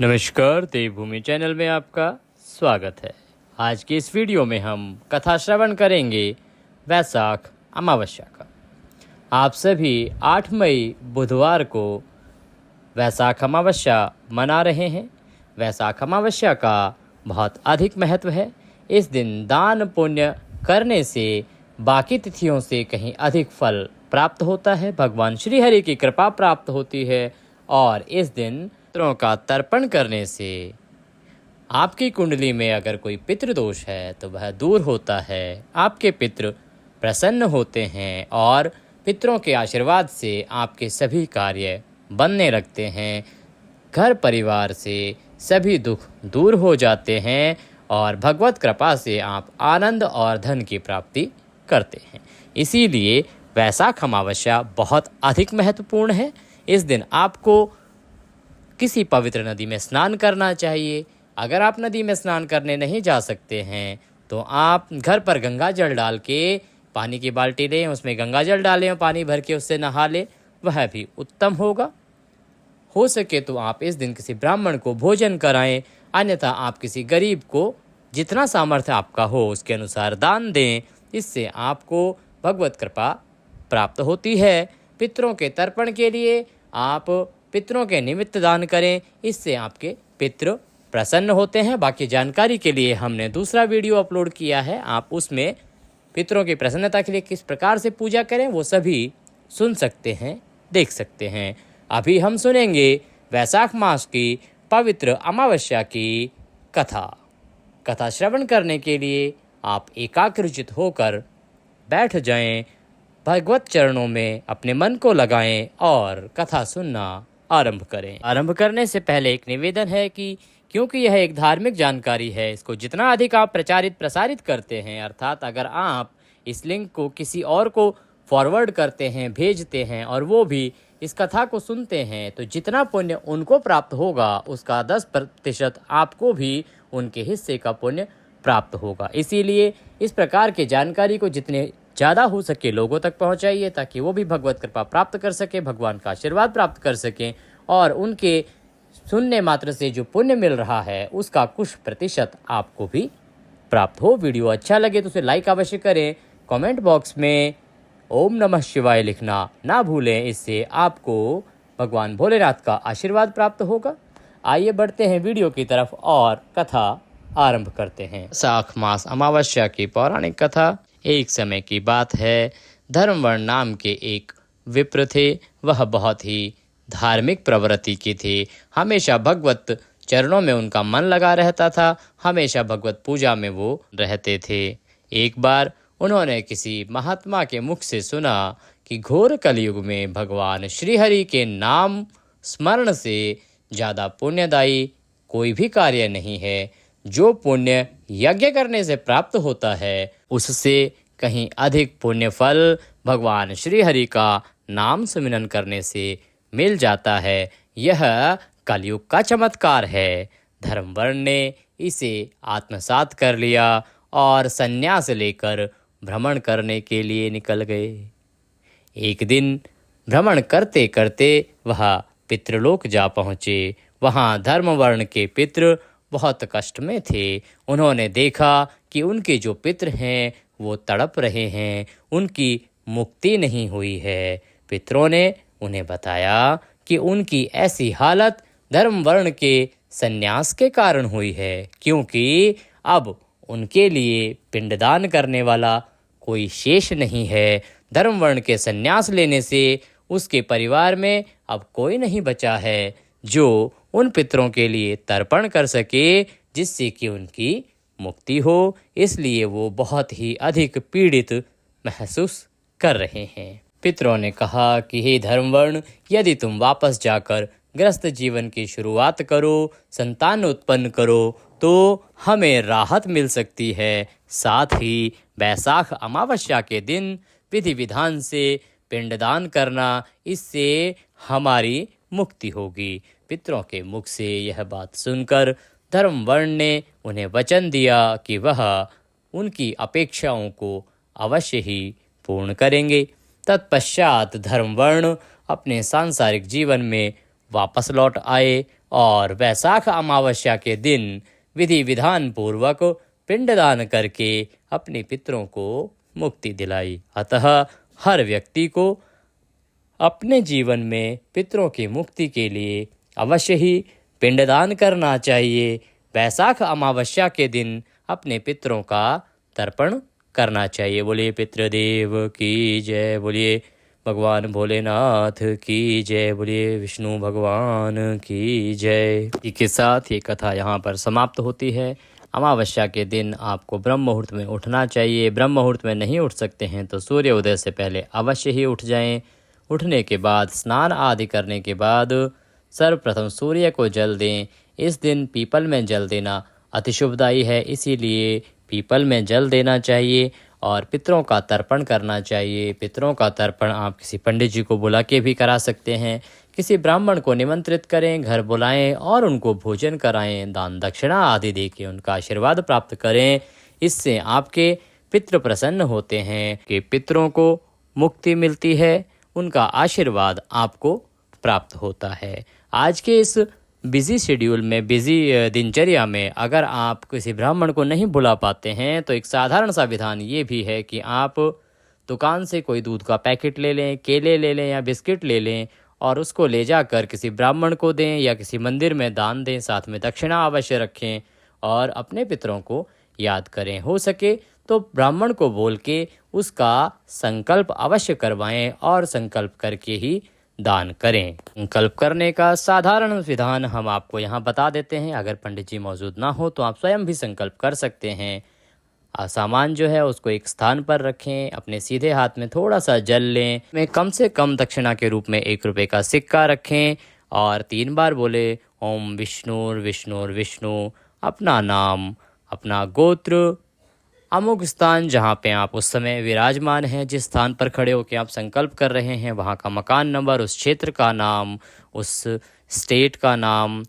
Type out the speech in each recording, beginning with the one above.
नमस्कार, देवभूमि चैनल में आपका स्वागत है। आज की इस वीडियो में हम कथा श्रवण करेंगे वैशाख अमावस्या का। आप सभी 8 मई बुधवार को वैशाख अमावस्या मना रहे हैं। वैशाख अमावस्या का बहुत अधिक महत्व है। इस दिन दान पुण्य करने से बाकी तिथियों से कहीं अधिक फल प्राप्त होता है। भगवान श्री हरि की कृपा प्राप्त होती है और इस दिन पितरों का तर्पण करने से आपकी कुंडली में अगर कोई पितृदोष है तो वह दूर होता है। आपके पितृ प्रसन्न होते हैं और पितरों के आशीर्वाद से आपके सभी कार्य बनने लगते हैं। घर परिवार से सभी दुख दूर हो जाते हैं और भगवत कृपा से आप आनंद और धन की प्राप्ति करते हैं। इसीलिए वैशाख अमावस्या बहुत अधिक महत्वपूर्ण है। इस दिन आपको किसी पवित्र नदी में स्नान करना चाहिए। अगर आप नदी में स्नान करने नहीं जा सकते हैं तो आप घर पर गंगा जल डाल के पानी की बाल्टी लें, उसमें गंगा जल डालें और पानी भर के उससे नहा लें, वह भी उत्तम होगा। हो सके तो आप इस दिन किसी ब्राह्मण को भोजन कराएं, अन्यथा आप किसी गरीब को जितना सामर्थ्य आपका हो उसके अनुसार दान दें। इससे आपको भगवत कृपा प्राप्त होती है। पितरों के तर्पण के लिए आप पितरों के निमित्त दान करें, इससे आपके पितृ प्रसन्न होते हैं। बाकी जानकारी के लिए हमने दूसरा वीडियो अपलोड किया है, आप उसमें पितरों की प्रसन्नता के लिए किस प्रकार से पूजा करें वो सभी सुन सकते हैं, देख सकते हैं। अभी हम सुनेंगे वैशाख मास की पवित्र अमावस्या की कथा श्रवण करने के लिए आप एकाग्रचित होकर बैठ जाएं, भगवत चरणों में अपने मन को लगाएं और कथा सुनना आरंभ करें। आरंभ करने से पहले एक निवेदन है कि क्योंकि यह एक धार्मिक जानकारी है, इसको जितना अधिक आप प्रसारित करते हैं, अर्थात अगर आप इस लिंक को किसी और को फॉरवर्ड करते हैं, भेजते हैं और वो भी इस कथा को सुनते हैं, तो जितना पुण्य उनको प्राप्त होगा उसका 10% आपको भी उनके हिस्से का पुण्य प्राप्त होगा। इसीलिए इस प्रकार की जानकारी को जितने ज़्यादा हो सके लोगों तक पहुंचाइए, ताकि वो भी भगवत कृपा प्राप्त कर सके, भगवान का आशीर्वाद प्राप्त कर सकें और उनके सुनने मात्र से जो पुण्य मिल रहा है उसका कुछ प्रतिशत आपको भी प्राप्त हो। वीडियो अच्छा लगे तो उसे लाइक अवश्य करें। कमेंट बॉक्स में ओम नमः शिवाय लिखना ना भूलें, इससे आपको भगवान भोलेनाथ का आशीर्वाद प्राप्त होगा। आइए बढ़ते हैं वीडियो की तरफ और कथा आरंभ करते हैं। वैशाख मास अमावस्या की पौराणिक कथा। एक समय की बात है, धर्मवर्ण नाम के एक विप्र थे। वह बहुत ही धार्मिक प्रवृत्ति के थे। हमेशा भगवत चरणों में उनका मन लगा रहता था, हमेशा भगवत पूजा में वो रहते थे। एक बार उन्होंने किसी महात्मा के मुख से सुना कि घोर कलयुग में भगवान श्रीहरि के नाम स्मरण से ज़्यादा पुण्यदायी कोई भी कार्य नहीं है। जो पुण्य यज्ञ करने से प्राप्त होता है उससे कहीं अधिक पुण्य फल भगवान श्रीहरि का नाम सुमिरन करने से मिल जाता है। यह कलयुग का चमत्कार है। धर्मवर्ण ने इसे आत्मसात कर लिया और संन्यास लेकर भ्रमण करने के लिए निकल गए। एक दिन भ्रमण करते करते वह पितृलोक जा पहुँचे। वहाँ धर्मवर्ण के पितृ बहुत कष्ट में थे। उन्होंने देखा कि उनके जो पितृ हैं वो तड़प रहे हैं, उनकी मुक्ति नहीं हुई है। पितरों ने उन्हें बताया कि उनकी ऐसी हालत धर्मवर्ण के संन्यास के कारण हुई है, क्योंकि अब उनके लिए पिंडदान करने वाला कोई शेष नहीं है। धर्मवर्ण के संन्यास लेने से उसके परिवार में अब कोई नहीं बचा है जो उन पितरों के लिए तर्पण कर सके, जिससे कि उनकी मुक्ति हो। इसलिए वो बहुत ही अधिक पीड़ित महसूस कर रहे हैं। पितरों ने कहा कि हे धर्मवर्ण, यदि तुम वापस जाकर गृहस्थ जीवन की शुरुआत करो, संतान उत्पन्न करो, तो हमें राहत मिल सकती है। साथ ही वैशाख अमावस्या के दिन विधि विधान से पिंडदान करना, इससे हमारी मुक्ति होगी। पितरों के मुख से यह बात सुनकर धर्मवर्ण ने उन्हें वचन दिया कि वह उनकी अपेक्षाओं को अवश्य ही पूर्ण करेंगे। तत्पश्चात धर्मवर्ण अपने सांसारिक जीवन में वापस लौट आए और वैशाख अमावस्या के दिन विधि विधान पूर्वक पिंडदान करके अपने पितरों को मुक्ति दिलाई। अतः हर व्यक्ति को अपने जीवन में पितरों की मुक्ति के लिए अवश्य ही पिंडदान करना चाहिए। वैशाख अमावस्या के दिन अपने पितरों का तर्पण करना चाहिए। बोलिए पितृदेव की जय, बोलिए भगवान भोलेनाथ की जय, बोलिए विष्णु भगवान की जय। इसी के साथ ये कथा यहाँ पर समाप्त होती है। अमावस्या के दिन आपको ब्रह्म मुहूर्त में उठना चाहिए। ब्रह्म मुहूर्त में नहीं उठ सकते हैं तो सूर्य उदय से पहले अवश्य ही उठ जाएं। उठने के बाद स्नान आदि करने के बाद सर्वप्रथम सूर्य को जल दें। इस दिन पीपल में जल देना अति शुभदायी है, इसीलिए पीपल में जल देना चाहिए और पितरों का तर्पण करना चाहिए। पितरों का तर्पण आप किसी पंडित जी को बुला के भी करा सकते हैं। किसी ब्राह्मण को निमंत्रित करें, घर बुलाएं और उनको भोजन कराएं, दान दक्षिणा आदि देके उनका आशीर्वाद प्राप्त करें। इससे आपके पितृ प्रसन्न होते हैं कि पितरों को मुक्ति मिलती है, उनका आशीर्वाद आपको प्राप्त होता है। आज के इस बिजी शेड्यूल में, बिजी दिनचर्या में अगर आप किसी ब्राह्मण को नहीं बुला पाते हैं तो एक साधारण सा विधान ये भी है कि आप दुकान से कोई दूध का पैकेट ले लें, केले ले लें या बिस्किट ले लें और उसको ले जाकर किसी ब्राह्मण को दें या किसी मंदिर में दान दें। साथ में दक्षिणा अवश्य रखें और अपने पितरों को याद करें। हो सके तो ब्राह्मण को बोल के उसका संकल्प अवश्य करवाएं और संकल्प करके ही दान करें। संकल्प करने का साधारण विधान हम आपको यहाँ बता देते हैं। अगर पंडित जी मौजूद ना हो तो आप स्वयं भी संकल्प कर सकते हैं। सामान जो है उसको एक स्थान पर रखें, अपने सीधे हाथ में थोड़ा सा जल लें, में कम से कम दक्षिणा के रूप में 1 रुपये का सिक्का रखें और 3 बार बोले ओम विष्णुर विष्णुर विष्णु, अपना नाम, अपना गोत्र, अमुक स्थान जहाँ पे आप उस समय विराजमान हैं, जिस स्थान पर खड़े होकर आप संकल्प कर रहे हैं वहाँ का मकान नंबर, उस क्षेत्र का नाम, उस स्टेट का नाम,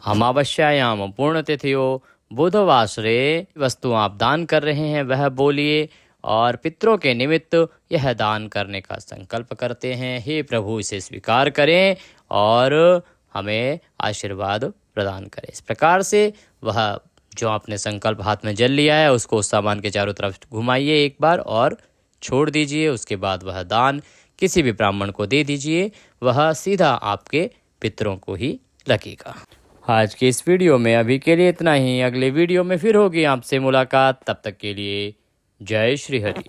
अमावस्यायाम पूर्ण तिथियों, बुधवासरे वस्तु आप दान कर रहे हैं वह बोलिए और पितरों के निमित्त यह दान करने का संकल्प करते हैं। हे प्रभु, इसे स्वीकार करें और हमें आशीर्वाद प्रदान करें। इस प्रकार से वह जो आपने संकल्प हाथ में जल लिया है उसको उस सामान के चारों तरफ घुमाइए एक बार और छोड़ दीजिए। उसके बाद वह दान किसी भी ब्राह्मण को दे दीजिए, वह सीधा आपके पितरों को ही लगेगा। आज के इस वीडियो में अभी के लिए इतना ही। अगले वीडियो में फिर होगी आपसे मुलाकात। तब तक के लिए जय श्री हरि।